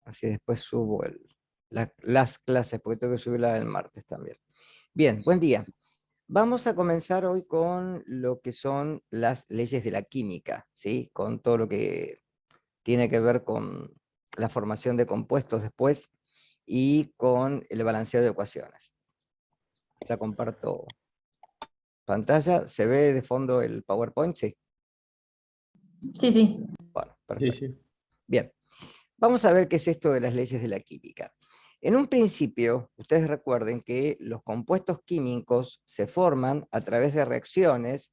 Así después subo las clases, porque tengo que subirla el martes también. Bien, buen día. Vamos a comenzar hoy con lo que son las leyes de la química, ¿sí? Con todo lo que tiene que ver con la formación de compuestos después y con el balanceo de ecuaciones. Ya comparto pantalla. ¿Se ve de fondo el PowerPoint? Sí. Sí, sí. Bueno, Sí, perfecto. sí. Bien, vamos a ver qué es esto de las leyes de la química. En un principio, ustedes recuerden que los compuestos químicos se forman a través de reacciones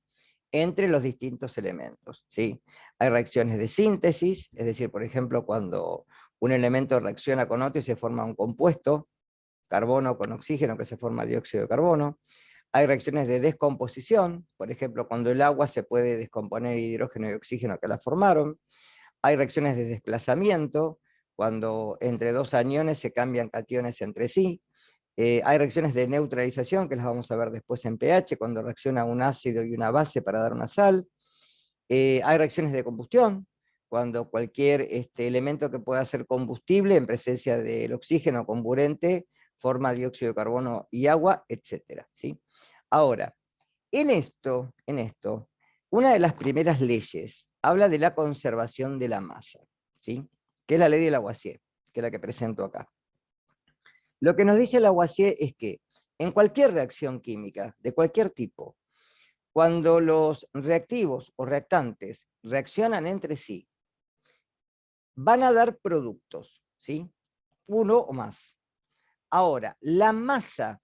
entre los distintos elementos, ¿sí? Hay reacciones de síntesis, es decir, por ejemplo, cuando un elemento reacciona con otro y se forma un compuesto, carbono con oxígeno, que se forma dióxido de carbono. Hay reacciones de descomposición, por ejemplo, cuando el agua se puede descomponer hidrógeno y oxígeno que la formaron. Hay reacciones de desplazamiento, cuando entre dos aniones se cambian cationes entre sí. Hay reacciones de neutralización, que las vamos a ver después en pH, cuando reacciona un ácido y una base para dar una sal. Hay reacciones de combustión, cuando cualquier elemento que pueda ser combustible en presencia del oxígeno comburente forma dióxido de carbono y agua, etc. ¿sí? Ahora, en esto, una de las primeras leyes habla de la conservación de la masa, ¿sí? Que es la ley de Lavoisier, que es la que presento acá. Lo que nos dice Lavoisier es que en cualquier reacción química, de cualquier tipo, cuando los reactivos o reactantes reaccionan entre sí, van a dar productos, ¿sí? Uno o más. Ahora, la masa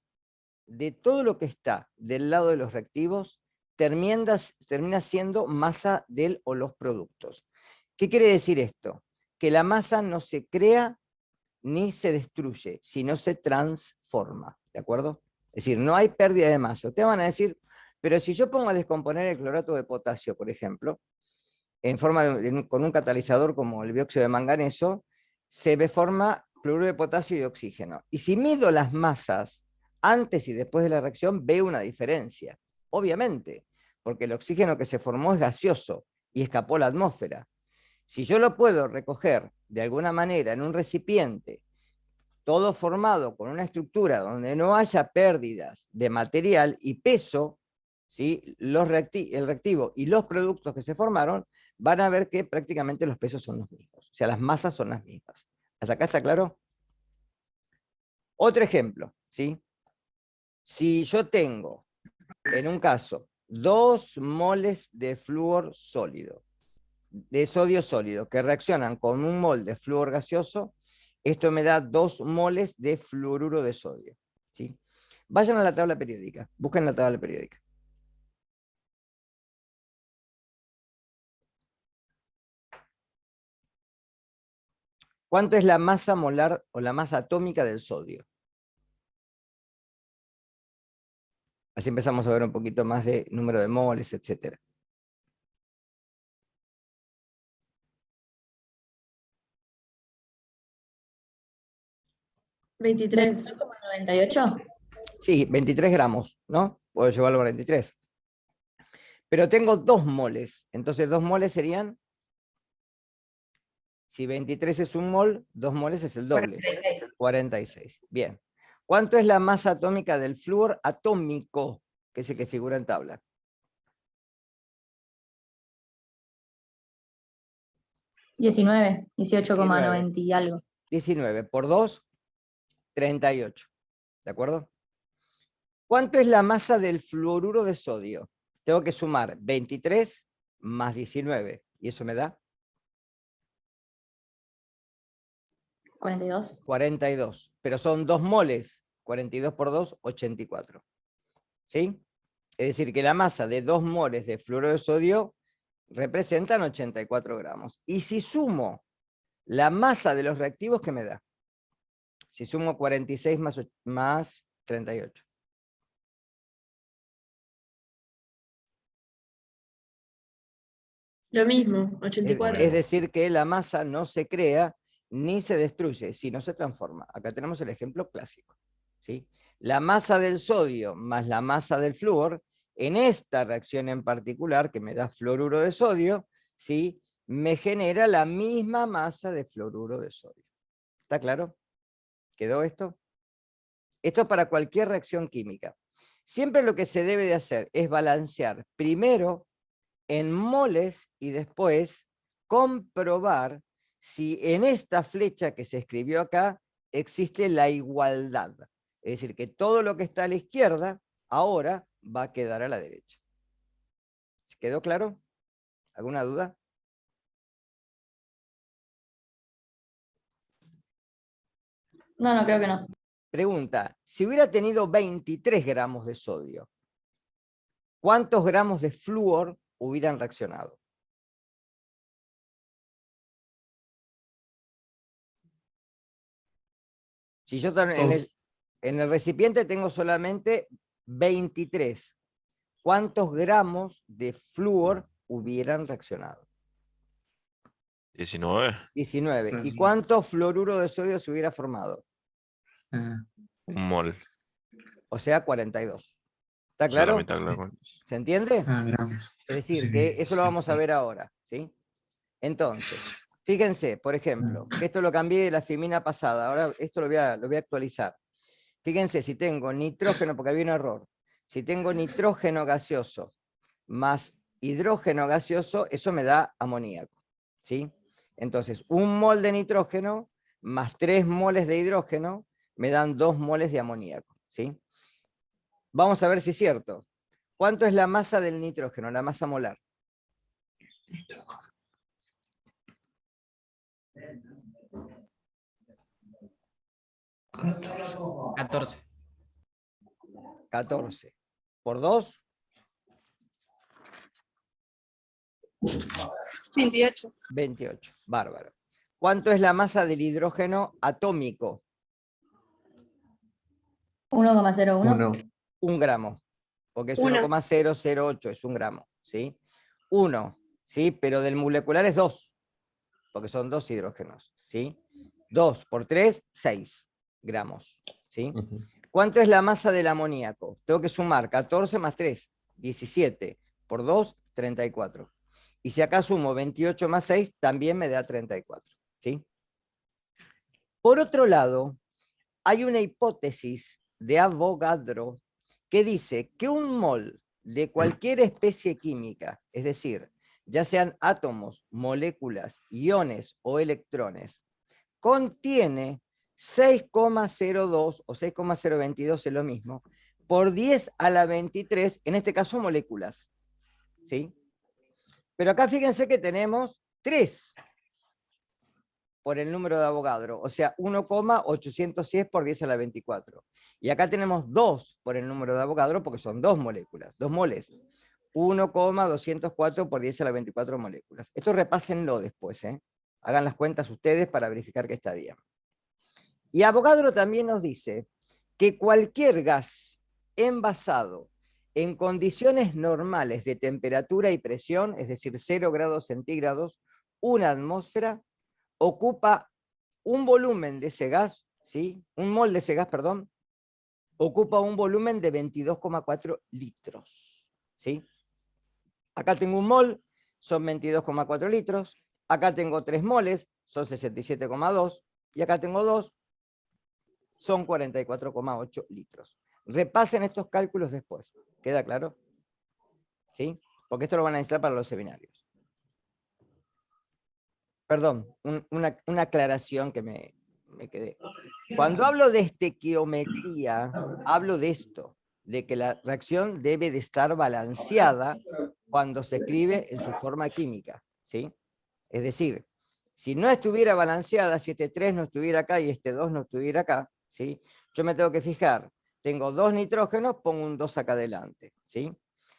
de todo lo que está del lado de los reactivos termina siendo masa del o los productos. ¿Qué quiere decir esto? Que la masa no se crea ni se destruye, sino se transforma, ¿de acuerdo? Es decir, no hay pérdida de masa. Ustedes van a decir, pero si yo pongo a descomponer el clorato de potasio, por ejemplo, con un catalizador como el dióxido de manganeso, se forma cloruro de potasio y oxígeno. Y si mido las masas antes y después de la reacción, veo una diferencia. Obviamente, porque el oxígeno que se formó es gaseoso y escapó a la atmósfera. Si yo lo puedo recoger de alguna manera en un recipiente, todo formado con una estructura donde no haya pérdidas de material y peso, ¿sí? El reactivo y los productos que se formaron, van a ver que prácticamente los pesos son los mismos. O sea, las masas son las mismas. ¿Hasta acá está claro? Otro ejemplo, ¿sí? Si yo tengo, en un caso, 2 moles de flúor sólido, de sodio sólido, que reaccionan con 1 mol de flúor gaseoso, esto me da 2 moles de fluoruro de sodio, ¿sí? Vayan a la tabla periódica, busquen la tabla periódica. ¿Cuánto es la masa molar o la masa atómica del sodio? Así empezamos a ver un poquito más de número de moles, etc. ¿23,98? Sí, 23 gramos, ¿no? Puedo llevarlo a 23. Pero tengo 2 moles, entonces 2 moles serían, si 23 es 1 mol, 2 moles es el doble. 46. 46. Bien. ¿Cuánto es la masa atómica del flúor atómico, que es el que figura en tabla? 19, 19. 18,90 y algo. 19 por 2, 38. ¿De acuerdo? ¿Cuánto es la masa del fluoruro de sodio? Tengo que sumar 23 más 19. ¿Y eso me da? 42. 42. Pero son 2 moles. 42 por 2, 84. ¿Sí? Es decir, que la masa de 2 moles de fluoruro de sodio representan 84 gramos. Y si sumo la masa de los reactivos, ¿qué me da? Si sumo 46 más 38. Lo mismo, 84. Es decir, que la masa no se crea ni se destruye, sino se transforma. Acá tenemos el ejemplo clásico, ¿sí? La masa del sodio más la masa del flúor, en esta reacción en particular, que me da fluoruro de sodio, ¿sí? Me genera la misma masa de fluoruro de sodio. ¿Está claro? ¿Quedó esto? Esto es para cualquier reacción química. Siempre lo que se debe de hacer es balancear primero en moles y después comprobar si en esta flecha que se escribió acá existe la igualdad. Es decir, que todo lo que está a la izquierda ahora va a quedar a la derecha. ¿Quedó claro? ¿Alguna duda? No, no, creo que no. Pregunta, si hubiera tenido 23 gramos de sodio, ¿cuántos gramos de flúor hubieran reaccionado? Si yo en el recipiente tengo solamente 23, ¿cuántos gramos de flúor hubieran reaccionado? 19. 19. ¿Y cuánto fluoruro de sodio se hubiera formado? Un mol. O sea, 42. ¿Está O sea, la claro? mitad, claro. ¿Se entiende? Gramos. Es decir, Sí, que eso lo sí, vamos a sí. ver ahora, ¿sí? Entonces, fíjense, por ejemplo, que esto lo cambié de la fimina pasada, ahora esto lo voy a actualizar. Fíjense, si tengo nitrógeno, porque había un error, si tengo nitrógeno gaseoso más hidrógeno gaseoso, eso me da amoníaco, ¿sí? Entonces, un mol de nitrógeno más 3 moles de hidrógeno me dan 2 moles de amoníaco, ¿sí? Vamos a ver si es cierto. ¿Cuánto es la masa del nitrógeno, la masa molar? 14. 14. ¿Por 2? 28. 28. Bárbaro. ¿Cuánto es la masa del hidrógeno atómico? 1,01. 1. 1 gramo. Porque es Uno. 1,008, es 1 gramo. ¿Sí? 1, ¿sí? Pero del molecular es 2. Porque son 2 hidrógenos. ¿Sí? 2 por 3, 6 gramos. ¿Sí? ¿Cuánto es la masa del amoníaco? Tengo que sumar 14 más 3, 17. Por 2, 34. Y si acá sumo 28 más 6, también me da 34. ¿Sí? Por otro lado, hay una hipótesis de Avogadro que dice que un mol de cualquier especie química, es decir, ya sean átomos, moléculas, iones o electrones, contiene 6,02 o 6,022 es lo mismo, por 10 a la 23, en este caso moléculas. ¿Sí? Pero acá fíjense que tenemos 3 por el número de Avogadro, o sea, 1,810 por 10 a la 24. Y acá tenemos 2 por el número de Avogadro, porque son 2 moléculas, 2 moles. 1,204 por 10 a la 24 moléculas. Esto repásenlo después, ¿eh? Hagan las cuentas ustedes para verificar que está bien. Y Avogadro también nos dice que cualquier gas envasado en condiciones normales de temperatura y presión, es decir, 0 grados centígrados, una atmósfera, ocupa un volumen de ese gas, ¿sí? Un mol de ese gas, perdón, ocupa un volumen de 22,4 litros, ¿sí? Acá tengo un mol, son 22,4 litros, acá tengo 3 moles, son 67,2, y acá tengo 2, son 44,8 litros. Repasen estos cálculos después, ¿queda claro? ¿Sí? Porque esto lo van a necesitar para los seminarios. Perdón, una aclaración que me quedé. Cuando hablo de estequiometría, hablo de esto, de que la reacción debe de estar balanceada cuando se escribe en su forma química, ¿sí? Es decir, si no estuviera balanceada, si este 3 no estuviera acá y este 2 no estuviera acá, ¿sí? Yo me tengo que fijar, tengo 2 nitrógenos, pongo un 2 acá adelante, ¿sí?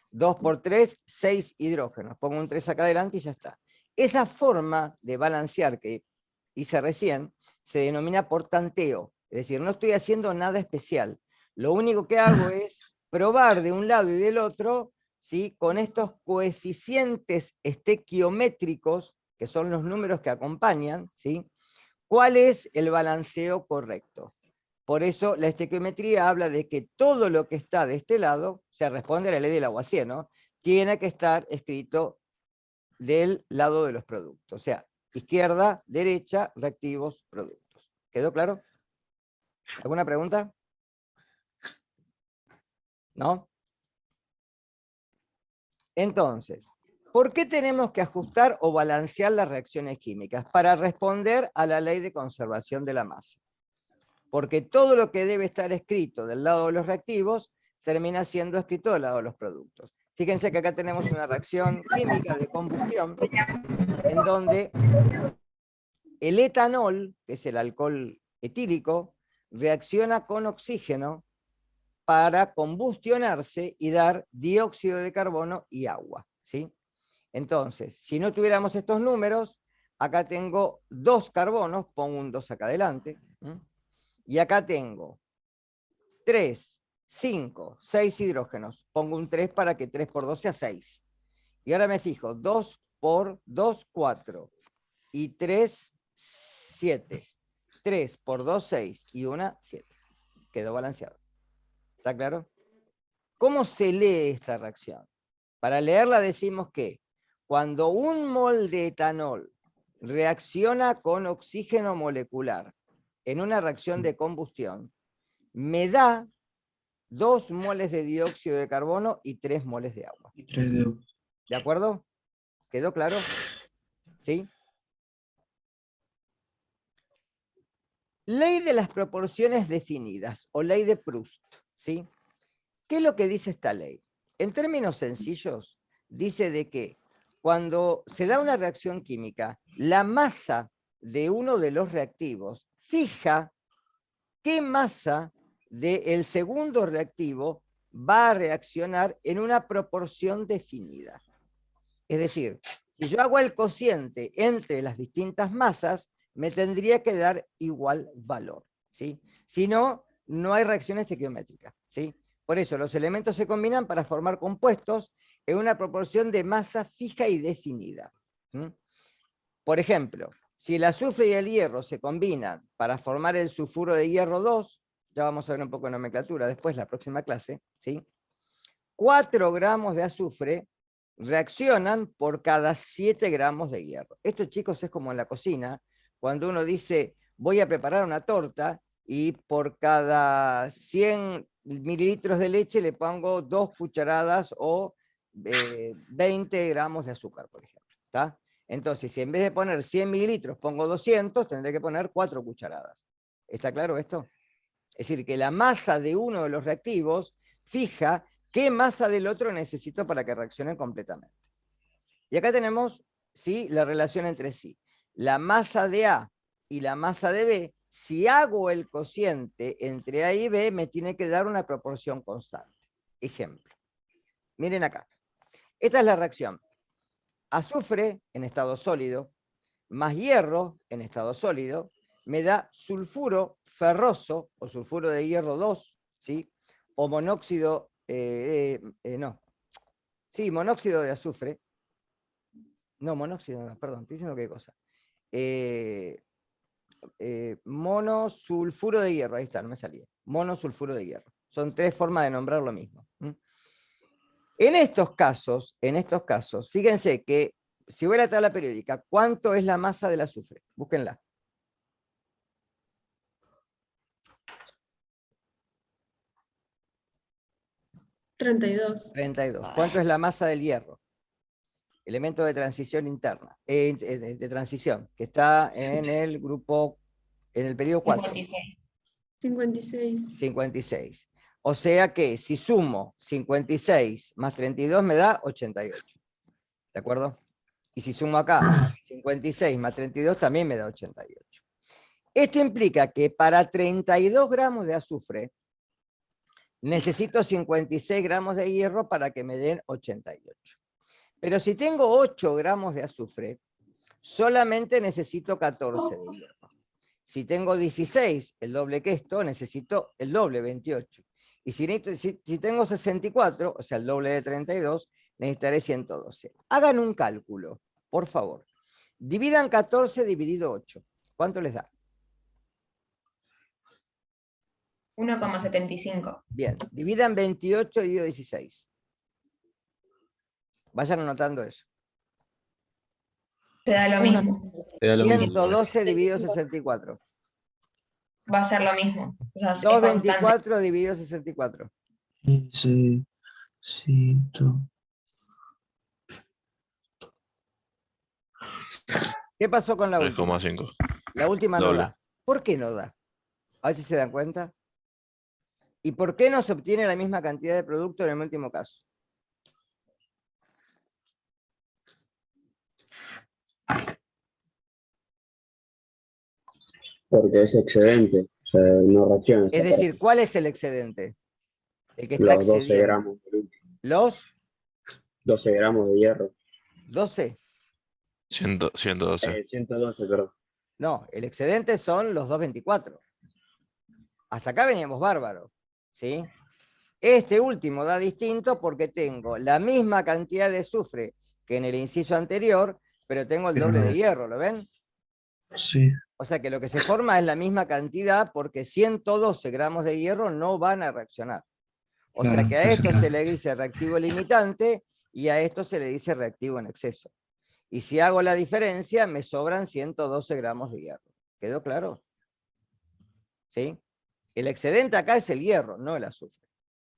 2 por 3, 6 hidrógenos, pongo un 3 acá adelante y ya está. Esa forma de balancear que hice recién se denomina por tanteo, es decir, no estoy haciendo nada especial. Lo único que hago es probar de un lado y del otro, ¿sí? Con estos coeficientes estequiométricos, que son los números que acompañan, ¿sí? ¿Cuál es el balanceo correcto? Por eso la estequiometría habla de que todo lo que está de este lado, se responde a la ley del Lavoisier, ¿no? Tiene que estar escrito del lado de los productos. O sea, izquierda, derecha, reactivos, productos. ¿Quedó claro? ¿Alguna pregunta? ¿No? Entonces, ¿por qué tenemos que ajustar o balancear las reacciones químicas? Para responder a la ley de conservación de la masa. Porque todo lo que debe estar escrito del lado de los reactivos termina siendo escrito del lado de los productos. Fíjense que acá tenemos una reacción química de combustión en donde el etanol, que es el alcohol etílico, reacciona con oxígeno para combustionarse y dar dióxido de carbono y agua, ¿sí? Entonces, si no tuviéramos estos números, acá tengo 2 carbonos, pongo un 2 acá adelante, y acá tengo 3, 5, 6 hidrógenos, pongo un 3 para que 3 por 2 sea 6. Y ahora me fijo, 2 por 2, 4, y 3, 7. 3 por 2, 6, y 1, 7. Quedó balanceado. ¿Está claro? ¿Cómo se lee esta reacción? Para leerla decimos que cuando un mol de etanol reacciona con oxígeno molecular en una reacción de combustión, me da 2 moles de dióxido de carbono y 3 moles de agua. ¿De acuerdo? ¿Quedó claro? ¿Sí? Ley de las proporciones definidas, o ley de Proust, ¿sí? ¿Qué es lo que dice esta ley? En términos sencillos, dice de que cuando se da una reacción química, la masa de uno de los reactivos fija qué masa del segundo reactivo va a reaccionar en una proporción definida. Es decir, si yo hago el cociente entre las distintas masas, me tendría que dar igual valor, ¿sí? Si no, no hay reacción estequiométrica, ¿sí? Por eso los elementos se combinan para formar compuestos en una proporción de masa fija y definida. Por ejemplo, si el azufre y el hierro se combinan para formar el sulfuro de hierro 2, ya vamos a ver un poco de nomenclatura después, la próxima clase, ¿sí? 4 gramos de azufre reaccionan por cada 7 gramos de hierro. Esto, chicos, es como en la cocina, cuando uno dice, voy a preparar una torta, y por cada 100 mililitros de leche le pongo 2 cucharadas o 20 gramos de azúcar, por ejemplo. ¿Está? Entonces, si en vez de poner 100 mililitros pongo 200, tendré que poner 4 cucharadas. ¿Está claro esto? Es decir, que la masa de uno de los reactivos fija qué masa del otro necesito para que reaccionen completamente. Y acá tenemos, ¿sí?, la relación entre sí. La masa de A y la masa de B, si hago el cociente entre A y B, me tiene que dar una proporción constante. Ejemplo. Miren acá. Esta es la reacción. Azufre en estado sólido más hierro en estado sólido me da sulfuro ferroso o sulfuro de hierro 2, ¿sí? O monóxido, monóxido de azufre. No, monóxido, no, perdón, estoy diciendo qué cosa. Monosulfuro de hierro, ahí está, no me salía. Monosulfuro de hierro. Son 3 formas de nombrar lo mismo. En estos casos, fíjense que si voy a la tabla periódica, ¿cuánto es la masa del azufre? Búsquenla. 32. 32. ¿Cuánto es la masa del hierro? Elemento de transición interna, de transición, que está en el grupo, en el periodo 4. 56. 56. O sea que si sumo 56 más 32 me da 88. ¿De acuerdo? Y si sumo acá 56 más 32 también me da 88. Esto implica que para 32 gramos de azufre necesito 56 gramos de hierro para que me den 88. Pero si tengo 8 gramos de azufre, solamente necesito 14 de hierro. Si tengo 16, el doble que esto, necesito el doble, 28. Y si tengo 64, o sea, el doble de 32, necesitaré 112. Hagan un cálculo, por favor. Dividan 14 dividido 8. ¿Cuánto les da? 1,75. Bien, dividan 28 dividido 16. Vayan anotando eso. Te da lo mismo. Te da lo mismo. 112 dividido 64. va a ser lo mismo. O sea, es constante. 224 dividido 64. 600. ¿Qué pasó con la última? 3,5. La última no Doble. da. ¿Por qué no da? A ver si se dan cuenta. ¿Y por qué no se obtiene la misma cantidad de producto en el último caso? Porque es excedente, o sea, no reacciona. Es decir, ¿cuál es el excedente? El que está Los 12 excediendo. gramos, Los 12 gramos de hierro. 12. 112. 112, perdón. No, el excedente son los 224. Hasta acá veníamos bárbaros, ¿sí? Este último da distinto porque tengo la misma cantidad de azufre que en el inciso anterior, pero tengo el doble de hierro, ¿lo ven? Sí. O sea que lo que se forma es la misma cantidad porque 112 gramos de hierro no van a reaccionar. O sea Claro, que a es esto el- se le dice reactivo limitante y a esto se le dice reactivo en exceso. Y si hago la diferencia, me sobran 112 gramos de hierro. ¿Quedó claro? ¿Sí? El excedente acá es el hierro, no el azufre.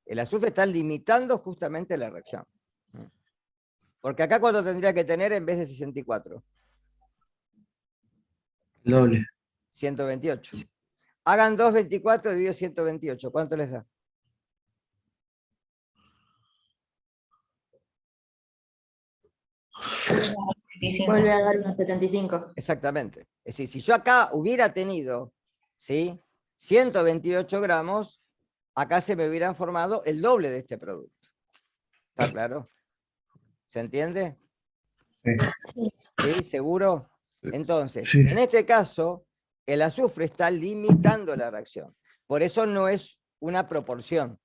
El azufre está limitando justamente la reacción. Porque acá, ¿cuánto tendría que tener en vez de 64? Doble. 128. Hagan 224 dividido 128. ¿Cuánto les da? Vuelve a dar unos 75. Exactamente. Es decir, si yo acá hubiera tenido, ¿sí?, 128 gramos, acá se me hubieran formado el doble de este producto. ¿Está claro? ¿Se entiende? Sí. ¿Sí? ¿Seguro? Entonces, Sí. en este caso, el azufre está limitando la reacción. Por eso no es una proporción.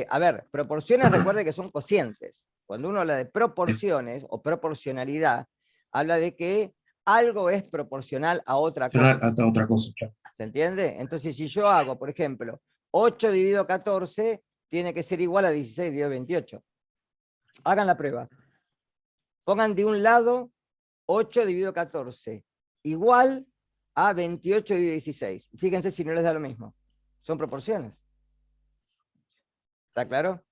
A ver, proporciones, recuerde que son cocientes. Cuando uno habla de proporciones o proporcionalidad, habla de que algo es proporcional a otra cosa. Hasta otra cosa, claro. ¿Se entiende? Entonces, si yo hago, por ejemplo, 8 dividido 14, tiene que ser igual a 16 dividido 28. Hagan la prueba. Pongan de un lado 8 dividido 14, igual a 28 dividido 16. Fíjense si no les da lo mismo. Son proporciones. ¿Está claro?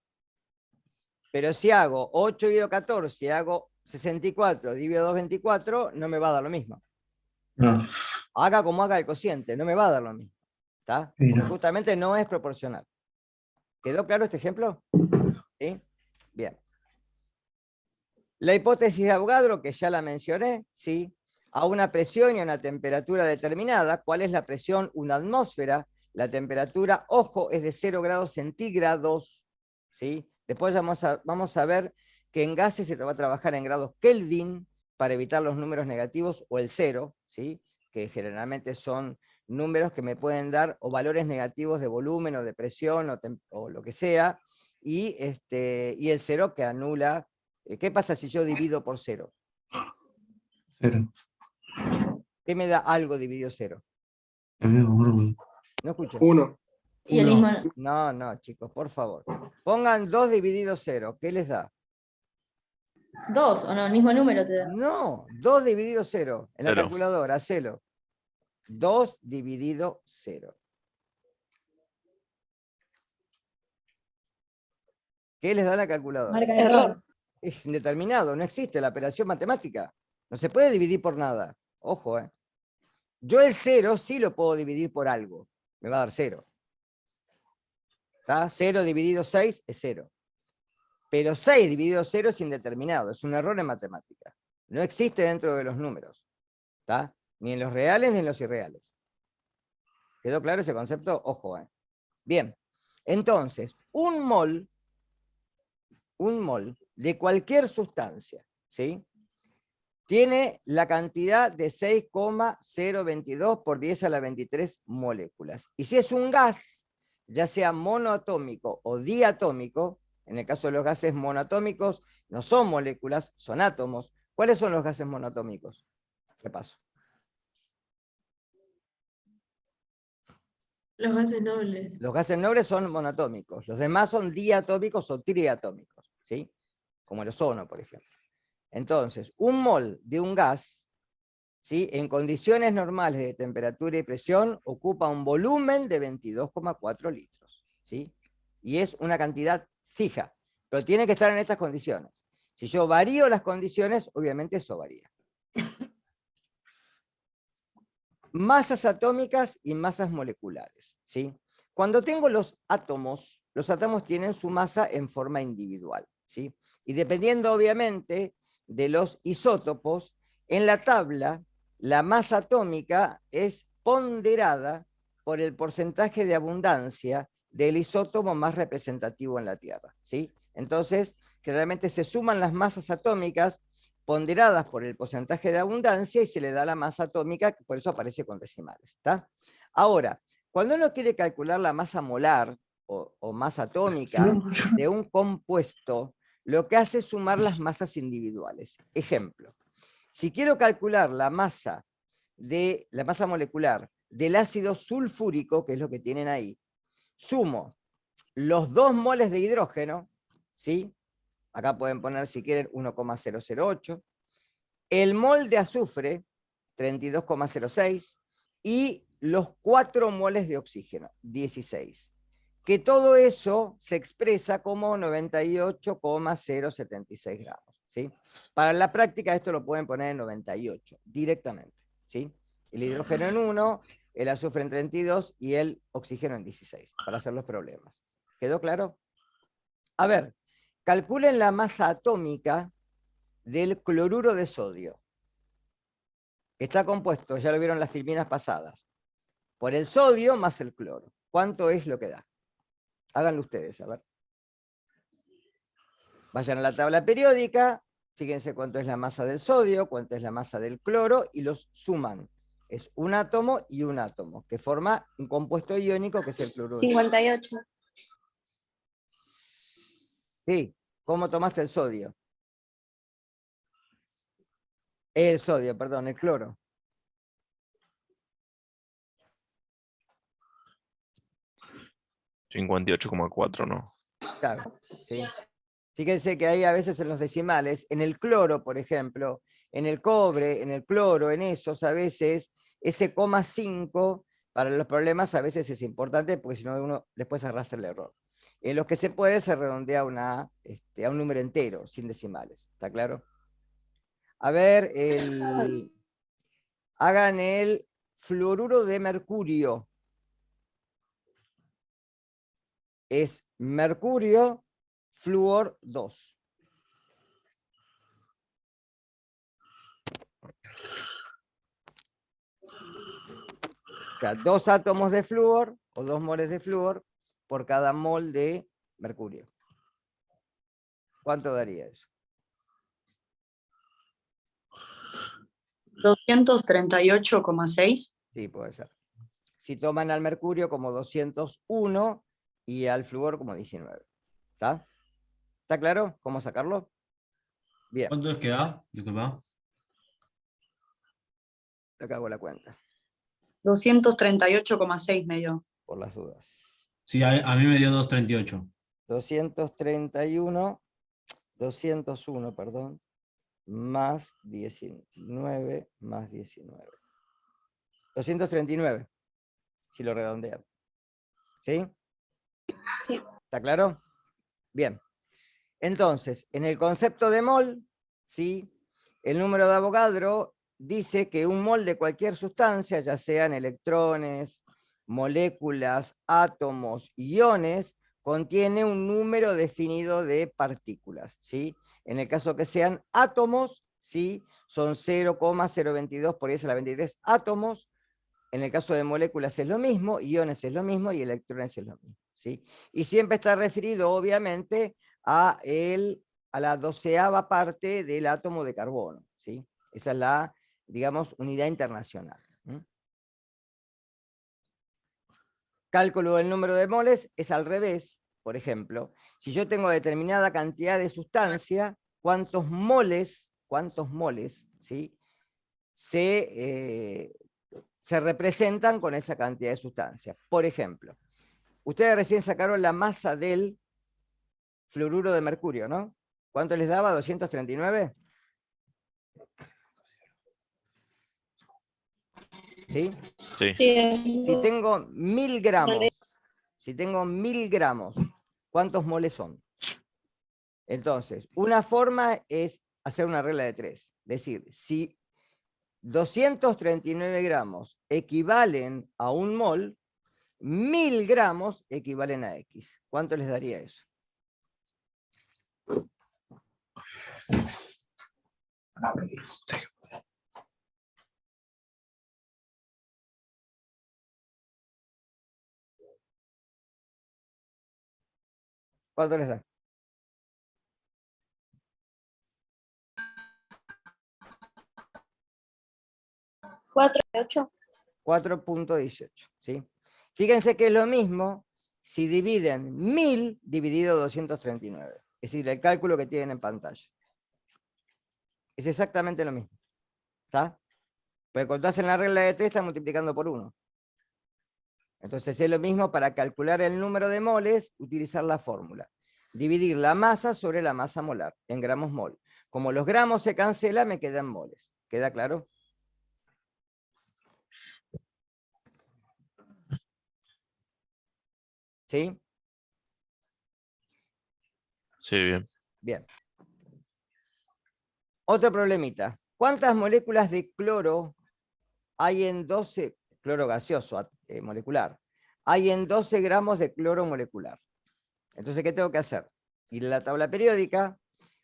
Pero si hago 8 dividido 14, hago 64 dividido 224, no me va a dar lo mismo. No. Haga como haga el cociente, no me va a dar lo mismo. ¿Está? Sí, Porque no. justamente no es proporcional. ¿Quedó claro este ejemplo? ¿Sí? Bien. La hipótesis de Avogadro, que ya la mencioné, ¿sí? A una presión y a una temperatura determinada. ¿Cuál es la presión? Una atmósfera. La temperatura, ojo, es de 0 grados centígrados, ¿sí? Después vamos a ver que en gases se va a trabajar en grados Kelvin para evitar los números negativos o el 0, ¿sí? Que generalmente son números que me pueden dar o valores negativos de volumen o de presión o lo que sea, y el 0 que anula. ¿Qué pasa si yo divido por 0? 0. ¿Qué me da algo dividido 0? No escucho. 1. Y el mismo. No, chicos, por favor. Pongan 2 dividido 0. ¿Qué les da? 2, o no, el mismo número te da. No, 2 dividido 0. En la Cero. calculadora, hacelo. 2 dividido 0. ¿Qué les da la calculadora? Marca error. Es indeterminado, no existe la operación matemática. No se puede dividir por nada. Ojo, ¿eh? Yo el 0 sí lo puedo dividir por algo. Me va a dar 0. ¿Está? 0 dividido 6 es 0. Pero 6 dividido 0 es indeterminado. Es un error en matemática. No existe dentro de los números. ¿Está? Ni en los reales ni en los irreales. ¿Quedó claro ese concepto? Ojo, ¿eh? Bien. Entonces, un mol de cualquier sustancia, ¿sí?, tiene la cantidad de 6,022 por 10 a la 23 moléculas. Y si es un gas, ya sea monoatómico o diatómico, en el caso de los gases monoatómicos, no son moléculas, son átomos. ¿Cuáles son los gases monoatómicos? Repaso. Los gases nobles. Los gases nobles son monoatómicos, los demás son diatómicos o triatómicos, ¿sí? Como el ozono, por ejemplo. Entonces, un mol de un gas ¿sí? En condiciones normales de temperatura y presión, ocupa un volumen de 22,4 litros, ¿sí? Y es una cantidad fija, pero tiene que estar en estas condiciones. Si yo varío las condiciones, obviamente eso varía. Masas atómicas y masas moleculares, ¿sí? Cuando tengo los átomos tienen su masa en forma individual, ¿sí? Y dependiendo obviamente de los isótopos, en la tabla la masa atómica es ponderada por el porcentaje de abundancia del isótopo más representativo en la Tierra, ¿sí? Entonces, generalmente se suman las masas atómicas ponderadas por el porcentaje de abundancia y se le da la masa atómica, por eso aparece con decimales, ¿está? Ahora, cuando uno quiere calcular la masa molar o masa atómica de un compuesto, lo que hace es sumar las masas individuales. Ejemplo, si quiero calcular la masa molecular del ácido sulfúrico, que es lo que tienen ahí, sumo los 2 moles de hidrógeno, ¿sí? Acá pueden poner si quieren 1,008, el mol de azufre, 32,06, y los 4 moles de oxígeno, 16. Que todo eso se expresa como 98,076 gramos, ¿sí? Para la práctica esto lo pueden poner en 98, directamente, ¿sí? El hidrógeno en 1, el azufre en 32 y el oxígeno en 16, para hacer los problemas. ¿Quedó claro? A ver, calculen la masa atómica del cloruro de sodio. Está compuesto, ya lo vieron las filminas pasadas, por el sodio más el cloro. ¿Cuánto es lo que da? Háganlo ustedes, a ver. Vayan a la tabla periódica, fíjense cuánto es la masa del sodio, cuánto es la masa del cloro, y los suman. Es un átomo y un átomo, que forma un compuesto iónico que es el cloruro. 58. Sí, ¿cómo tomaste el sodio? El sodio, perdón, el cloro. $58,4, ¿no? Claro, sí. Fíjense que hay a veces en los decimales, en el cloro, por ejemplo, en el cobre, en el cloro, en esos, a veces, ese ,5 para los problemas a veces es importante, porque si no uno después arrastra el error. En los que se puede, se redondea a un número entero, sin decimales. ¿Está claro? A ver, hagan el fluoruro de mercurio. Es mercurio, flúor 2. O sea, 2 átomos de flúor o 2 moles de flúor por cada mol de mercurio. ¿Cuánto daría eso? 238,6. Sí, puede ser. Si toman al mercurio como 201 y al flúor como 19. ¿Está? ¿Está claro cómo sacarlo? Bien. ¿Cuánto es que da? Disculpa. Acá hago la cuenta, 238,6 me dio. por las dudas. Sí, a mí me dio 238. 201, perdón, más 19, más 19. 239, si lo redondean. ¿Sí? Sí. ¿Está claro? Bien. Entonces, en el concepto de mol, ¿sí? El número de Avogadro dice que un mol de cualquier sustancia, ya sean electrones, moléculas, átomos, iones, contiene un número definido de partículas, ¿sí? En el caso que sean átomos, ¿sí? Son 0,022 por 10 a la 23 átomos. En el caso de moléculas es lo mismo, iones es lo mismo y electrones es lo mismo, ¿sí? Y siempre está referido, obviamente, a la 12ª parte del átomo de carbono, ¿sí? Esa es la, digamos, unidad internacional. Cálculo del número de moles es al revés. Por ejemplo, si yo tengo determinada cantidad de sustancia, ¿cuántos moles, ¿sí? se representan con esa cantidad de sustancia? Por ejemplo, ustedes recién sacaron la masa del fluoruro de mercurio, ¿no? ¿Cuánto les daba? ¿239? ¿Sí? Sí. Sí. Si tengo 1000 gramos, ¿cuántos moles son? Entonces, una forma es hacer una regla de 3. Es decir, si 239 gramos equivalen a 1 mol, 1000 gramos equivalen a X. ¿Cuánto les daría eso? ¿Cuánto les da? 4,8. 4.18, ¿sí? Fíjense que es lo mismo si dividen 1000 dividido 239. Es decir, el cálculo que tienen en pantalla. Es exactamente lo mismo. ¿Está? Porque cuando hacen la regla de 3 están multiplicando por 1. Entonces es lo mismo para calcular el número de moles, utilizar la fórmula. Dividir la masa sobre la masa molar, en gramos mol. Como los gramos se cancelan, me quedan moles. ¿Queda claro? ¿Sí? Sí, bien. Bien. Otro problemita. ¿Cuántas moléculas de cloro hay en 12, cloro gaseoso molecular, hay en 12 gramos de cloro molecular? Entonces, ¿qué tengo que hacer? Ir a la tabla periódica,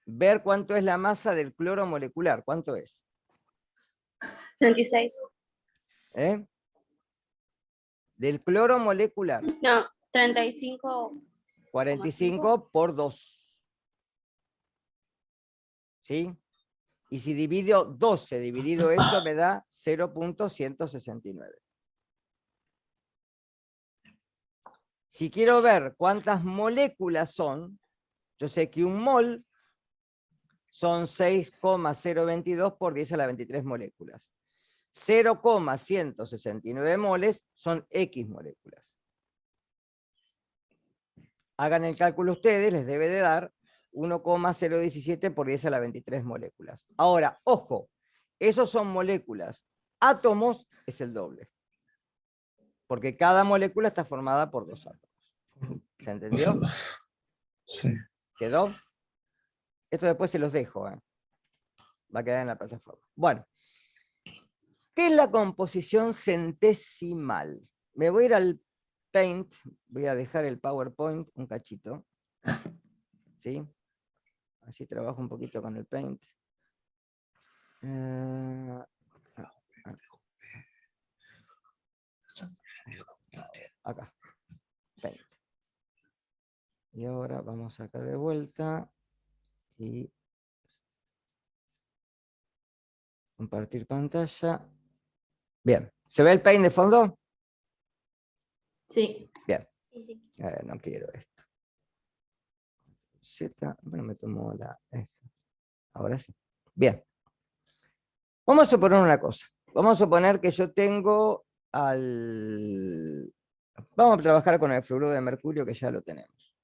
ver cuánto es la masa del cloro molecular. ¿Cuánto es? 36. ¿Eh? Del cloro molecular. No, 35. 45 por 2. ¿Sí? Y si divido 12 dividido eso, me da 0.169. Si quiero ver cuántas moléculas son, yo sé que un mol son 6,022 por 10 a la 23 moléculas. 0,169 moles son X moléculas. Hagan el cálculo ustedes, les debe de dar 1,017 por 10 a la 23 moléculas. Ahora, ojo, esos son moléculas. Átomos es el doble. Porque cada molécula está formada por 2 átomos. ¿Se entendió? Sí. ¿Quedó? Esto después se los dejo. Va a quedar en la plataforma. Bueno. ¿Qué es la composición centesimal? Me voy a ir al Paint. Voy a dejar el PowerPoint un cachito. ¿Sí? Así trabajo un poquito con el Paint. Acá. Paint. Y ahora vamos acá de vuelta. Y compartir pantalla. Bien. ¿Se ve el Paint de fondo? Sí. Bien. No quiero esto. Z. Bueno, me tomo esta. Ahora sí. Bien. Vamos a suponer una cosa. Vamos a suponer que yo tengo al... Vamos a trabajar con el fluoruro de mercurio, que ya lo tenemos.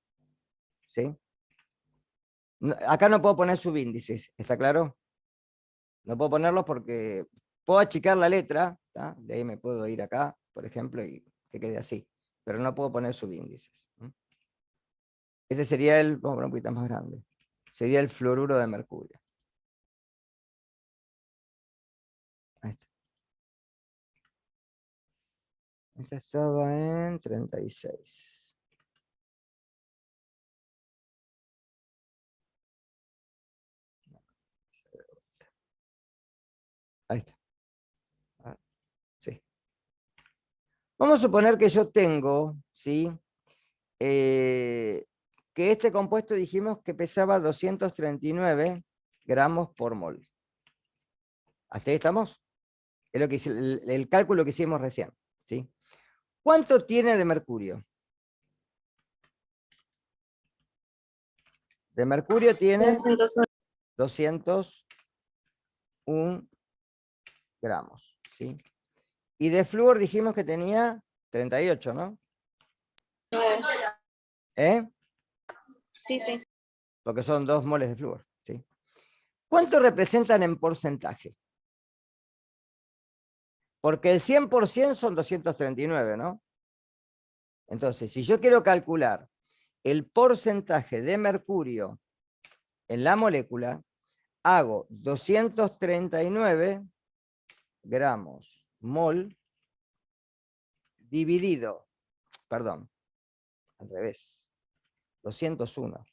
¿Sí? Acá no puedo poner subíndices, ¿está claro? No puedo ponerlos porque puedo achicar la letra, ¿tá? De ahí me puedo ir acá, por ejemplo, y que quede así. Pero no puedo poner subíndices. Ese sería el... Vamos a poner un poquito más grande. Sería el fluoruro de mercurio. Ahí está. Esta estaba en 36. Ahí está. Sí. Vamos a suponer que yo tengo, ¿sí? Que este compuesto dijimos que pesaba 239 gramos por mol. ¿Hasta ahí estamos? Es lo que el cálculo que hicimos recién. ¿Sí? ¿Cuánto tiene de mercurio? De mercurio tiene 201 gramos. ¿Sí? Y de flúor dijimos que tenía 38, ¿no? ¿Eh? Sí, sí. Porque son 2 moles de flúor. ¿Sí? ¿Cuánto representan en porcentaje? Porque el 100% son 239, ¿no? Entonces, si yo quiero calcular el porcentaje de mercurio en la molécula, hago 239 gramos mol dividido, perdón, al revés, 201.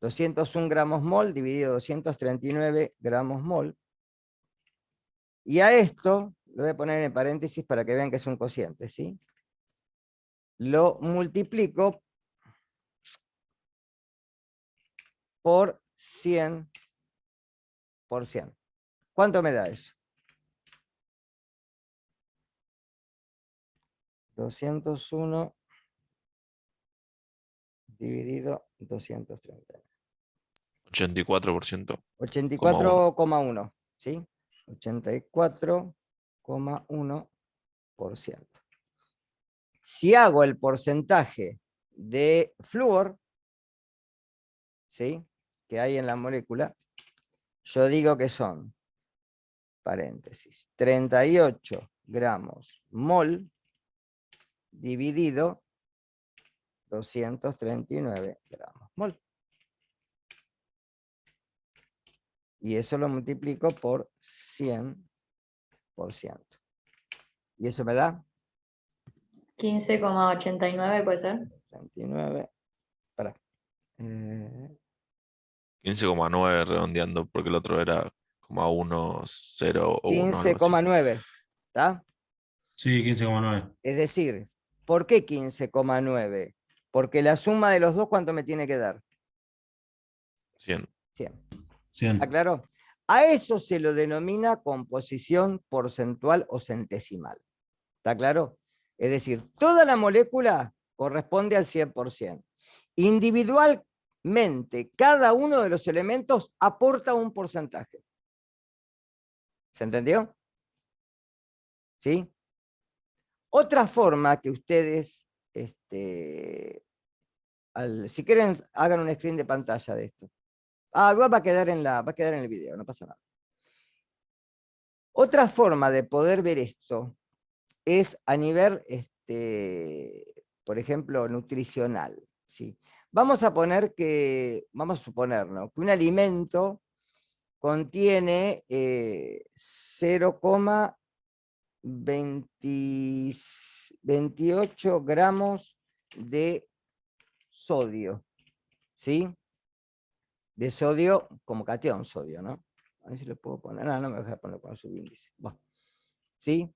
201 gramos mol dividido 239 gramos mol. Y a esto, lo voy a poner en paréntesis para que vean que es un cociente, ¿sí? Lo multiplico por 100%. ¿Cuánto me da eso? 201 dividido 230. 84%. 84,1, ¿sí? 84,1%. Si hago el porcentaje de flúor, ¿sí?, que hay en la molécula, yo digo que son, paréntesis, 38 gramos mol dividido 239 gramos mol. Y eso lo multiplico por 100%. ¿Y eso me da? 15,89 puede ser. 29. Pará. 15,9 redondeando, porque el otro era como a 1, 0 o 1. 15,9. ¿Está? Sí, 15,9. Es decir, ¿por qué 15,9? Porque la suma de los dos, ¿cuánto me tiene que dar? 100. 100. 100. ¿Está claro? A eso se lo denomina composición porcentual o centesimal. ¿Está claro? Es decir, toda la molécula corresponde al 100%. Individualmente, cada uno de los elementos aporta un porcentaje. ¿Se entendió? ¿Sí? Otra forma que ustedes, si quieren, hagan un screen de pantalla de esto. Igual va a quedar en el video, no pasa nada. Otra forma de poder ver esto es a nivel, por ejemplo, nutricional, ¿sí? Vamos a suponer, ¿no?, que un alimento contiene 0,28 gramos de sodio, ¿sí? De sodio como catión sodio, ¿no? A ver si lo puedo poner. No, no me deja poner con su índice. Bueno, ¿sí?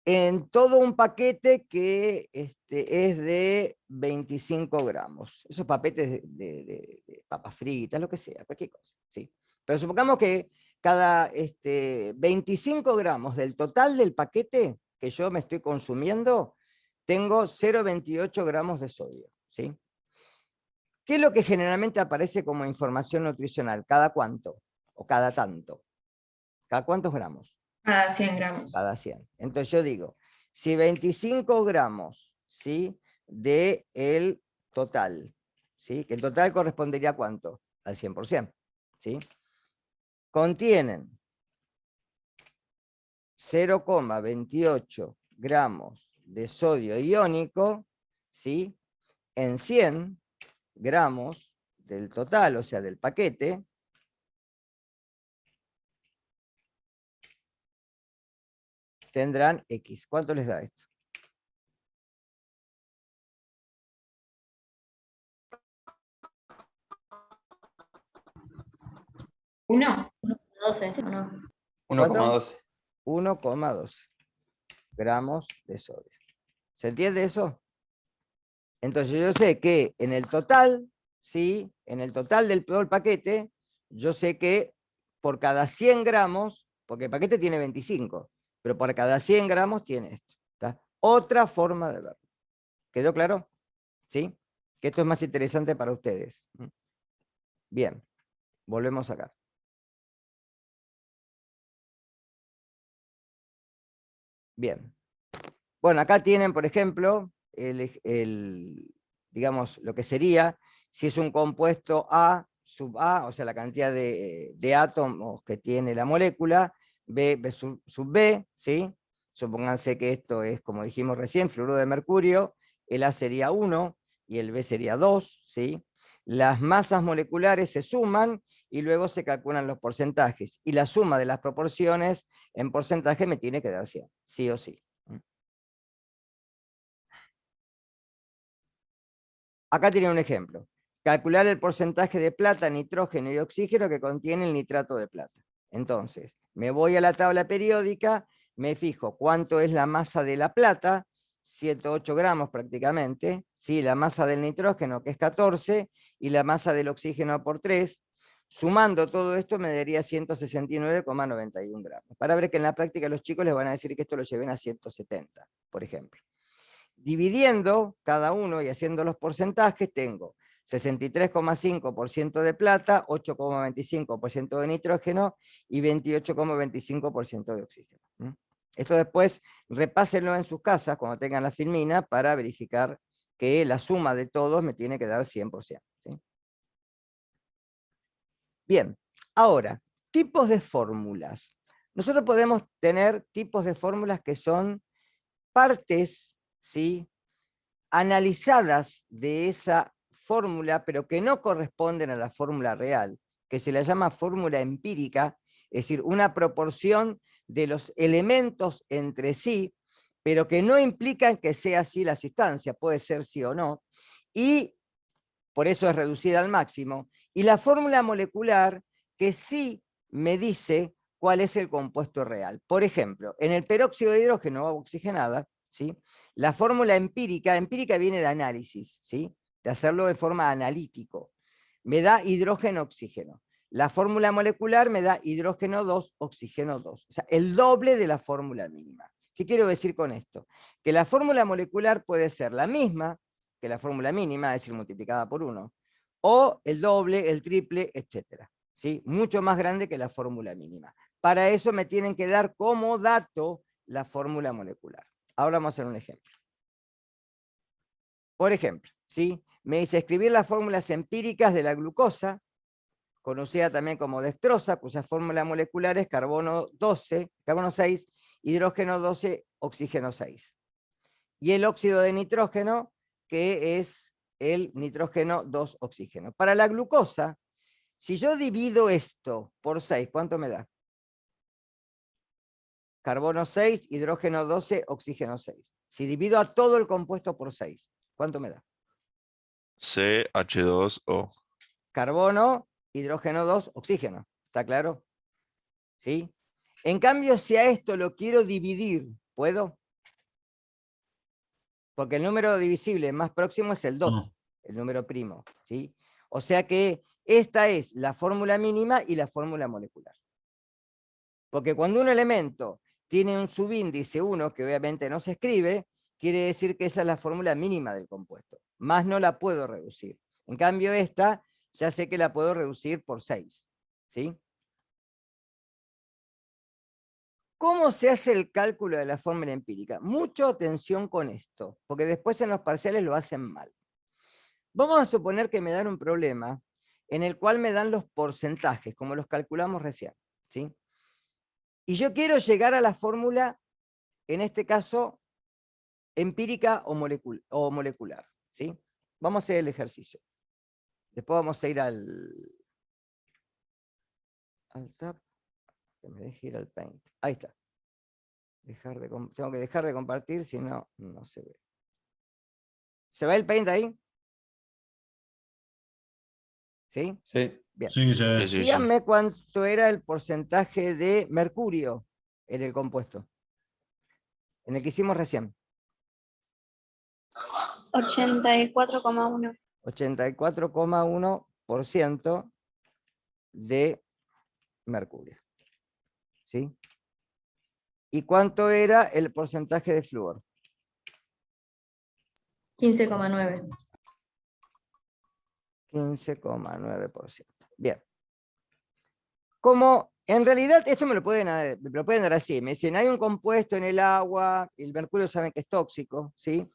En todo un paquete que es de 25 gramos. Esos paquetes de papas fritas, lo que sea, cualquier cosa, ¿sí? Pero supongamos que cada 25 gramos del total del paquete que yo me estoy consumiendo, tengo 0,28 gramos de sodio, ¿sí? ¿Qué es lo que generalmente aparece como información nutricional? ¿Cada cuánto? ¿O cada tanto? ¿Cada cuántos gramos? Cada 100 gramos. Cada 100. Entonces yo digo, si 25 gramos, ¿sí?, de el total, ¿sí?, que el total correspondería a ¿cuánto? Al 100%, ¿sí?, contienen 0,28 gramos de sodio iónico, ¿sí?, en 100 gramos del total, o sea, del paquete, tendrán X. ¿Cuánto les da esto? ¿1? 12, ¿o no? 1,12. 1,12 gramos de sodio. ¿Se entiende eso? Entonces yo sé que en el total, ¿sí?, en el total del todo el paquete, yo sé que por cada 100 gramos, porque el paquete tiene 25, pero por cada 100 gramos tiene esto. ¿Está? Otra forma de verlo. ¿Quedó claro? ¿Sí? Que esto es más interesante para ustedes. Bien, volvemos acá. Bien. Bueno, acá tienen, por ejemplo, digamos, lo que sería, si es un compuesto A, sub A, o sea, la cantidad de átomos que tiene la molécula, B sub B, ¿sí? Supónganse que esto es, como dijimos recién, fluoruro de mercurio, el A sería 1 y el B sería 2, ¿sí? Las masas moleculares se suman y luego se calculan los porcentajes, y la suma de las proporciones en porcentaje me tiene que dar 100, sí o sí. Acá tiene un ejemplo. Calcular el porcentaje de plata, nitrógeno y oxígeno que contiene el nitrato de plata. Entonces, me voy a la tabla periódica, me fijo cuánto es la masa de la plata, 108 gramos prácticamente, ¿sí? La masa del nitrógeno, que es 14, y la masa del oxígeno por 3. Sumando todo esto me daría 169,91 gramos. Para ver que en la práctica los chicos les van a decir que esto lo lleven a 170, por ejemplo. Dividiendo cada uno y haciendo los porcentajes, tengo 63,5% de plata, 8,25% de nitrógeno y 28,25% de oxígeno. Esto después repásenlo en sus casas cuando tengan la filmina para verificar que la suma de todos me tiene que dar 100%. ¿Sí? Bien, ahora, tipos de fórmulas. Nosotros podemos tener tipos de fórmulas que son partes, ¿sí?, analizadas de esa fórmula, pero que no corresponden a la fórmula real, que se la llama fórmula empírica, es decir, una proporción de los elementos entre sí, pero que no implican que sea así la sustancia, puede ser sí o no, y por eso es reducida al máximo, y la fórmula molecular que sí me dice cuál es el compuesto real. Por ejemplo, en el peróxido de hidrógeno agua oxigenada, ¿sí?, la fórmula empírica viene de análisis, ¿sí?, de hacerlo de forma analítico. Me da hidrógeno-oxígeno. La fórmula molecular me da hidrógeno 2, oxígeno 2. O sea, el doble de la fórmula mínima. ¿Qué quiero decir con esto? Que la fórmula molecular puede ser la misma que la fórmula mínima, es decir, multiplicada por 1, o el doble, el triple, etc. ¿Sí? Mucho más grande que la fórmula mínima. Para eso me tienen que dar como dato la fórmula molecular. Ahora vamos a hacer un ejemplo. Por ejemplo, ¿sí?, me dice escribir las fórmulas empíricas de la glucosa, conocida también como dextrosa, cuya fórmula molecular es carbono 6, hidrógeno 12, oxígeno 6. Y el óxido de nitrógeno, que es el nitrógeno 2, oxígeno. Para la glucosa, si yo divido esto por 6, ¿cuánto me da? Carbono 6, hidrógeno 12, oxígeno 6. Si divido a todo el compuesto por 6, ¿cuánto me da? CH2O. Carbono, hidrógeno 2, oxígeno. ¿Está claro? ¿Sí? En cambio, si a esto lo quiero dividir, ¿puedo? Porque el número divisible más próximo es el 2, No. el número primo, ¿sí? O sea que esta es la fórmula mínima y la fórmula molecular. Porque cuando un elemento tiene un subíndice 1, que obviamente no se escribe, quiere decir que esa es la fórmula mínima del compuesto. Más no la puedo reducir. En cambio esta, ya sé que la puedo reducir por 6. ¿Sí? ¿Cómo se hace el cálculo de la fórmula empírica? Mucha atención con esto, porque después en los parciales lo hacen mal. Vamos a suponer que me dan un problema en el cual me dan los porcentajes, como los calculamos recién, ¿sí? Y yo quiero llegar a la fórmula, en este caso, empírica o molecular, ¿sí? Vamos a hacer el ejercicio. Después vamos a ir al tab, que me deje ir al Paint. Ahí está. Tengo que dejar de compartir, si no, no se ve. ¿Se ve el Paint ahí? ¿Sí? Sí. Bien. Sí, se ve. Sí, sí, sí. Díganme cuánto era el porcentaje de mercurio en el compuesto, en el que hicimos recién. 84,1. 84,1% de mercurio. ¿Sí? ¿Y cuánto era el porcentaje de flúor? 15,9. 15,9%. Bien. Como en realidad esto me lo pueden dar así. Me dicen, hay un compuesto en el agua, el mercurio saben que es tóxico, ¿sí?,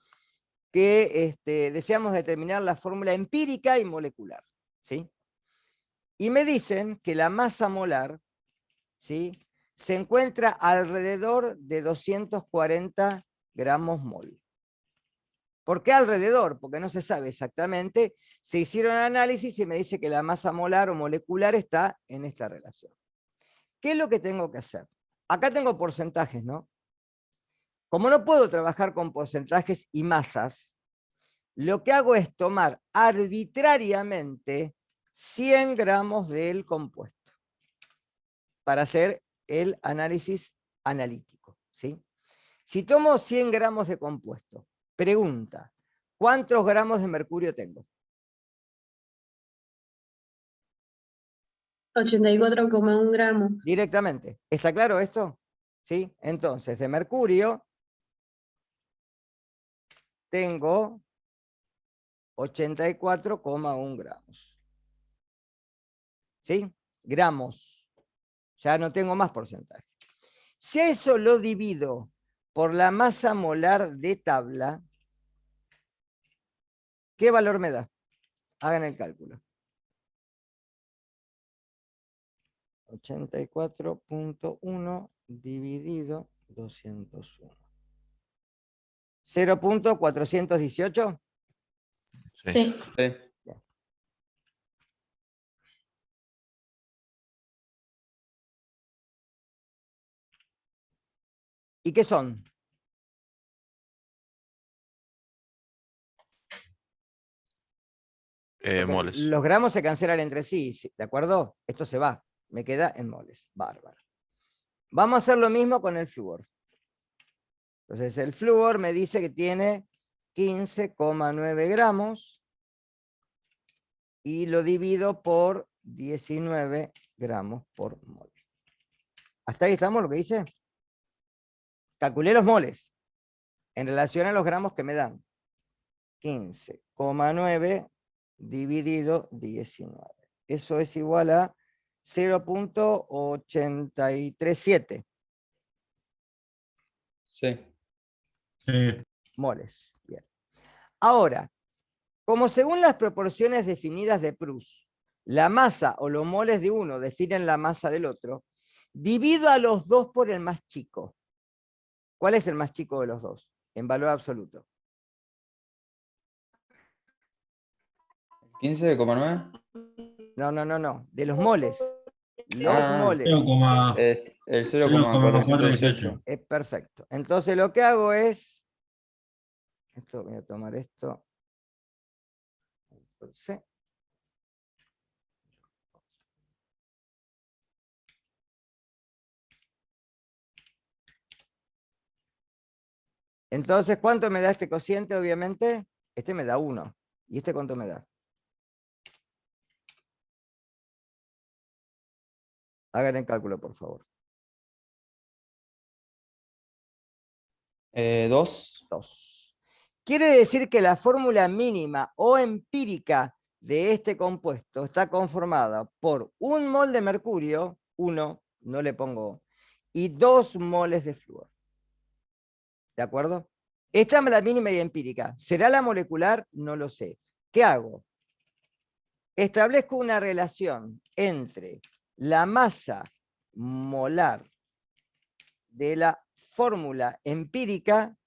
que deseamos determinar la fórmula empírica y molecular, ¿sí? Y me dicen que la masa molar, ¿sí?, se encuentra alrededor de 240 gramos mol. ¿Por qué alrededor? Porque no se sabe exactamente. Se hicieron análisis y me dice que la masa molar o molecular está en esta relación. ¿Qué es lo que tengo que hacer? Acá tengo porcentajes, ¿no? Como no puedo trabajar con porcentajes y masas, lo que hago es tomar arbitrariamente 100 gramos del compuesto para hacer el análisis analítico, ¿sí? Si tomo 100 gramos de compuesto, pregunta, ¿cuántos gramos de mercurio tengo? 84,1 gramos. Directamente. ¿Está claro esto? ¿Sí? Entonces, de mercurio tengo 84,1 gramos. ¿Sí? Gramos. Ya no tengo más porcentaje. Si a eso lo divido por la masa molar de tabla, ¿qué valor me da? Hagan el cálculo. 84.1 dividido 201. 0.418. Sí. Sí. Sí. ¿Y qué son? Porque Moles. los gramos se cancelan entre sí, ¿de acuerdo? Esto se va, me queda en moles. Bárbaro. Vamos a hacer lo mismo con el flúor. Entonces el flúor me dice que tiene 15,9 gramos y lo divido por 19 gramos por mol. ¿Hasta ahí estamos lo que dice? Calculé los moles en relación a los gramos que me dan. 15,9 dividido 19. Eso es igual a 0.837 Sí. Sí. moles. Bien. Ahora, como según las proporciones definidas de Proust, la masa o los moles de uno definen la masa del otro, divido a los dos por el más chico. ¿Cuál es el más chico de los dos? En valor absoluto. 15,9. No. De los moles. Los moles. 0,418. Es el 0,418. Es perfecto. Entonces lo que hago es... Esto, voy a tomar esto. C. Entonces, ¿cuánto me da este cociente? Obviamente, este me da 1. ¿Y este cuánto me da? Hagan el cálculo, por favor. 2. 2. Quiere decir que la fórmula mínima o empírica de este compuesto está conformada por 1 mol de mercurio, 1, no le pongo, y 2 moles de flúor. ¿De acuerdo? Esta es la mínima y empírica. ¿Será la molecular? No lo sé. ¿Qué hago? Establezco una relación entre la masa molar de la fórmula empírica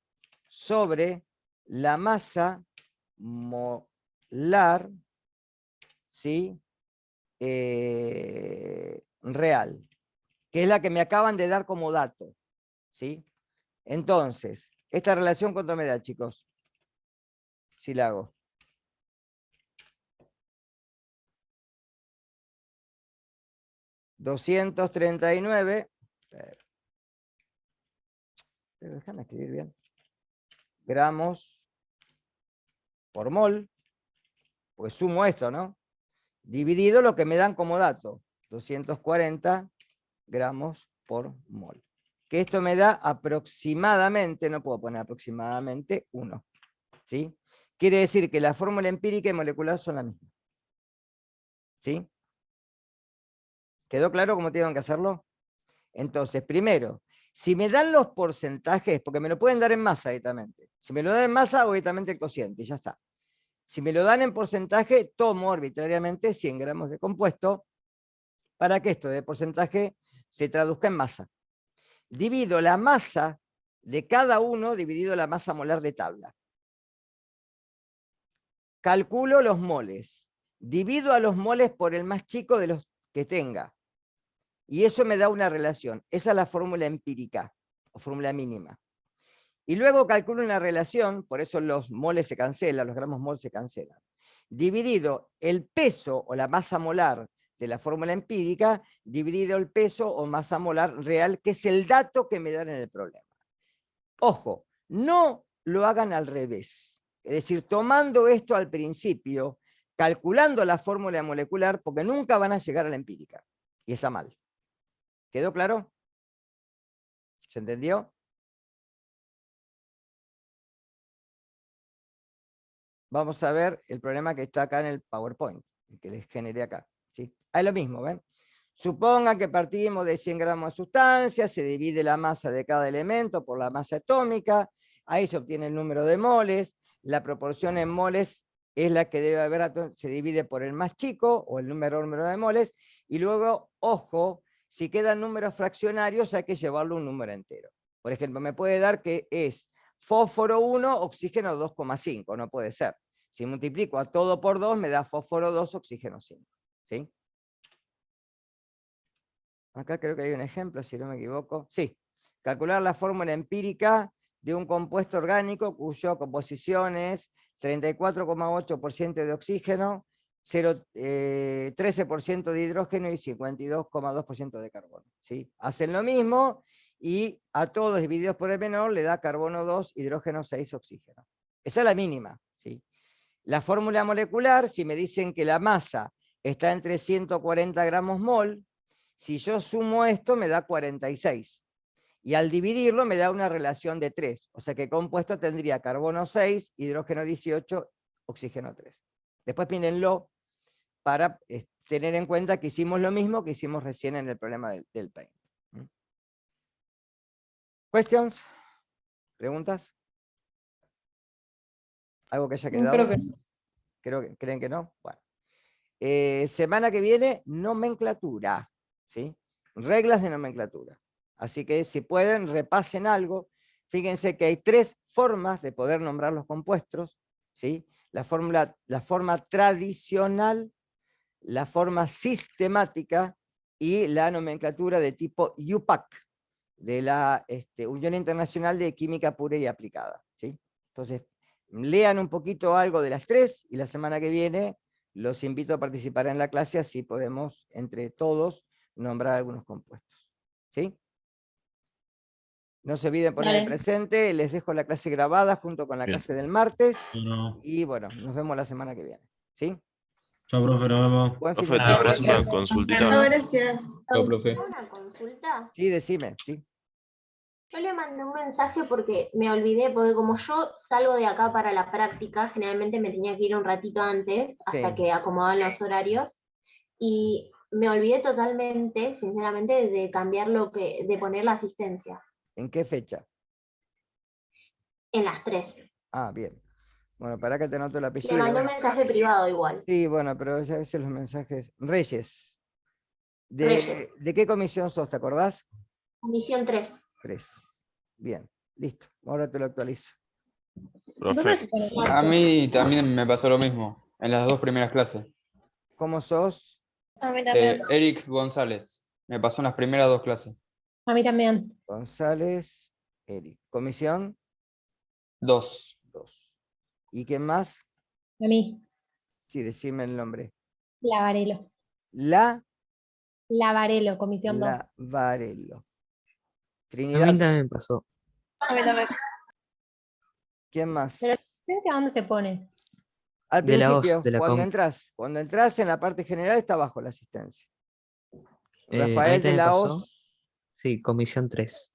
sobre la masa molar, ¿sí? Real, que es la que me acaban de dar como dato, ¿sí? Entonces, ¿esta relación cuánto me da, chicos? Si la hago. $239. Pero déjame escribir bien. Gramos por mol. Pues sumo esto, ¿no? Dividido lo que me dan como dato. 240 gramos por mol. Que esto me da aproximadamente, no puedo poner aproximadamente, 1. ¿Sí? Quiere decir que la fórmula empírica y molecular son la misma. ¿Sí? ¿Quedó claro cómo tienen que hacerlo? Entonces, primero, si me dan los porcentajes, porque me lo pueden dar en masa directamente. Si me lo dan en masa, hago directamente el cociente y ya está. Si me lo dan en porcentaje, tomo arbitrariamente 100 gramos de compuesto para que esto de porcentaje se traduzca en masa. Divido la masa de cada uno dividido la masa molar de tabla. Calculo los moles. Divido a los moles por el más chico de los que tenga. Y eso me da una relación. Esa es la fórmula empírica, o fórmula mínima. Y luego calculo una relación, por eso los moles se cancelan, los gramos mol se cancelan. Dividido el peso o la masa molar de la fórmula empírica, dividido el peso o masa molar real, que es el dato que me dan en el problema. Ojo, no lo hagan al revés. Es decir, tomando esto al principio, calculando la fórmula molecular, porque nunca van a llegar a la empírica. Y está mal. ¿Quedó claro? ¿Se entendió? Vamos a ver el problema que está acá en el PowerPoint, el que les generé acá. ¿Sí? Es lo mismo, ¿ven? Supongan que partimos de 100 gramos de sustancia, se divide la masa de cada elemento por la masa atómica, ahí se obtiene el número de moles, la proporción en moles es la que debe haber, se divide por el más chico, o el número de moles, y luego, ojo, si quedan números fraccionarios hay que llevarlo un número entero. Por ejemplo, me puede dar que es fósforo 1, oxígeno 2,5, no puede ser. Si multiplico a todo por 2, me da fósforo 2, oxígeno 5. ¿Sí? Acá creo que hay un ejemplo, si no me equivoco. Sí, calcular la fórmula empírica de un compuesto orgánico cuya composición es 34,8% de oxígeno, 13% de hidrógeno y 52,2% de carbono. ¿Sí? Hacen lo mismo y a todos divididos por el menor le da carbono 2, hidrógeno 6, oxígeno. Esa es la mínima. ¿Sí? La fórmula molecular, si me dicen que la masa está entre 140 gramos mol, si yo sumo esto me da 46. Y al dividirlo me da una relación de 3. O sea que el compuesto tendría carbono 6, hidrógeno 18, oxígeno 3. Después pínenlo para tener en cuenta que hicimos lo mismo que hicimos recién en el problema del paint. ¿Questions? ¿Preguntas? ¿Algo que haya quedado? ¿Creen que no? Bueno. Semana que viene, nomenclatura. ¿Sí? Reglas de nomenclatura. Así que si pueden, repasen algo. Fíjense que hay 3 formas de poder nombrar los compuestos. ¿Sí? La forma tradicional, la forma sistemática y la nomenclatura de tipo UPAC, de la Unión Internacional de Química Pura y Aplicada. ¿Sí? Entonces, lean un poquito algo de las 3 y la semana que viene los invito a participar en la clase, así podemos, entre todos, nombrar algunos compuestos. ¿Sí? No se olviden poner el presente, les dejo la clase grabada junto con la clase del martes, y bueno, nos vemos la semana que viene. ¿Sí? Chao, profe, nos vemos. Buen fin de Profe, ¿te semana. parece una Gracias. consultita? No, gracias. Chao, profe. ¿Una consulta? Sí, decime, sí. Yo le mandé un mensaje porque me olvidé, porque como yo salgo de acá para la práctica, generalmente me tenía que ir un ratito antes, hasta Sí. que acomodaban los horarios, y me olvidé totalmente, sinceramente, de cambiar de poner la asistencia ¿En qué fecha? en las 3. Ah, bien. Bueno, para que te anoto el Le apellido. mandé un mensaje privado igual. Sí, bueno, pero ya a veces los mensajes... Reyes. Reyes. ¿De qué comisión sos, te acordás? Comisión 3. 3. Bien, listo. Ahora te lo actualizo. Profe, A mí también me pasó lo mismo en las 2 primeras clases. ¿Cómo sos? A mí también. Eric González. Me pasó en las primeras 2 clases. A mí también. González, Eric. Comisión 2. 2. ¿Y quién más? A mí. Sí, decime el nombre. Lavarelo. Lavarelo, comisión 2. Varelo. A Trinidad. mí también pasó. A mí también. ¿Quién más? Pero la asistencia, ¿dónde se pone? Al De la principio, OS, de la cuando comp. entras en la parte general está abajo la asistencia. A mí Rafael de también la pasó. OS. Sí, comisión 3.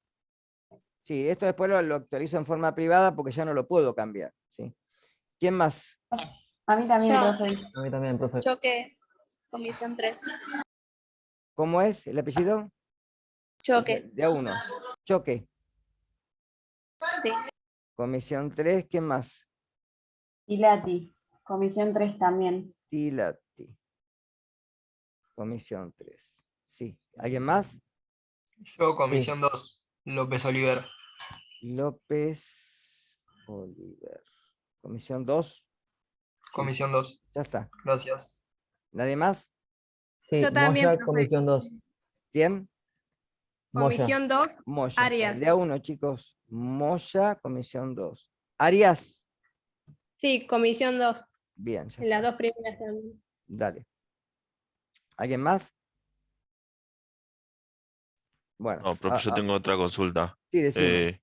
Sí, esto después lo actualizo en forma privada porque ya no lo puedo cambiar. ¿Sí? ¿Quién más? A mí también, Yo. profe. A mí también, profe. Choque. Comisión 3. ¿Cómo es el apellido? Choque. De a uno. Choque. Sí. Comisión 3, ¿quién más? Tilati. Comisión 3 también. Tilati. Comisión 3. Sí. ¿Alguien más? Yo, comisión 2, López Oliver. López Oliver. Comisión 2. Comisión 2. Ya está. Gracias. ¿Nadie más? Sí, Yo también, Moya, profe. comisión 2. ¿Quién? Moya. Comisión 2, Moya. Arias. De a uno, chicos. Moya, comisión 2. Arias. sí, comisión 2. Bien, ya En las está. dos primeras también. Dale. ¿Alguien más? Bueno. No, profe, yo tengo otra consulta. Sí, decime.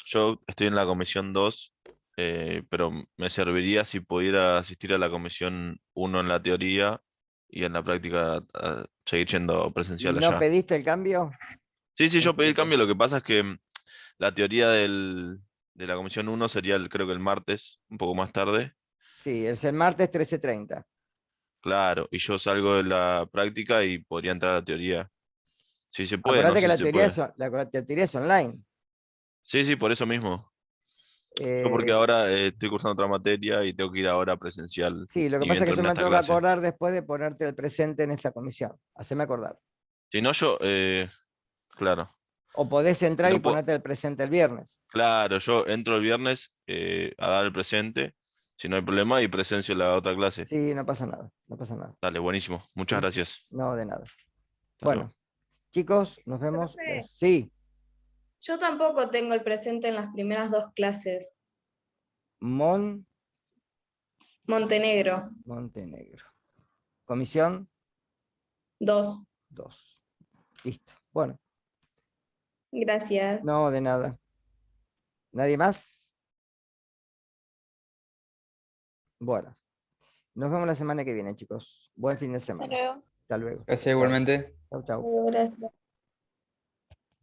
Yo estoy en la comisión 2, pero me serviría si pudiera asistir a la comisión 1 en la teoría y en la práctica seguir yendo ¿Y presencial no allá. pediste el cambio? Sí, yo pedí el Perfecto. cambio, lo que pasa es que la teoría de la comisión 1 sería creo que el martes, un poco más tarde. Sí, es el martes 13:30. Claro, y yo salgo de la práctica y podría entrar a la teoría. Si se puede, no Acuérdate sé que si se puede. la teoría es online. Sí, por eso mismo. Yo porque ahora estoy cursando otra materia y tengo que ir ahora presencial. Sí, lo que Ni pasa bien es que yo termina me esta tengo que clase. acordar después de ponerte el presente en esta comisión. Haceme acordar. Si no, claro. O podés Si entrar y no puedo- ponerte el presente el viernes. claro, yo entro el viernes a dar el presente, si no hay problema, y presencio la otra clase. Sí, no pasa nada, no pasa nada. Dale, buenísimo. Muchas ¿Sí? gracias. No, de nada. Hasta luego. Bueno, chicos, nos vemos. Profe. Sí, Yo tampoco tengo el presente en las primeras dos clases. Montenegro, Montenegro. Comisión 2. 2. Listo. Bueno, Gracias. no, de nada. ¿Nadie más? Bueno, nos vemos la semana que viene, chicos. Buen fin de Hasta semana. luego. Hasta luego. Gracias igualmente. Chau, chau. Gracias.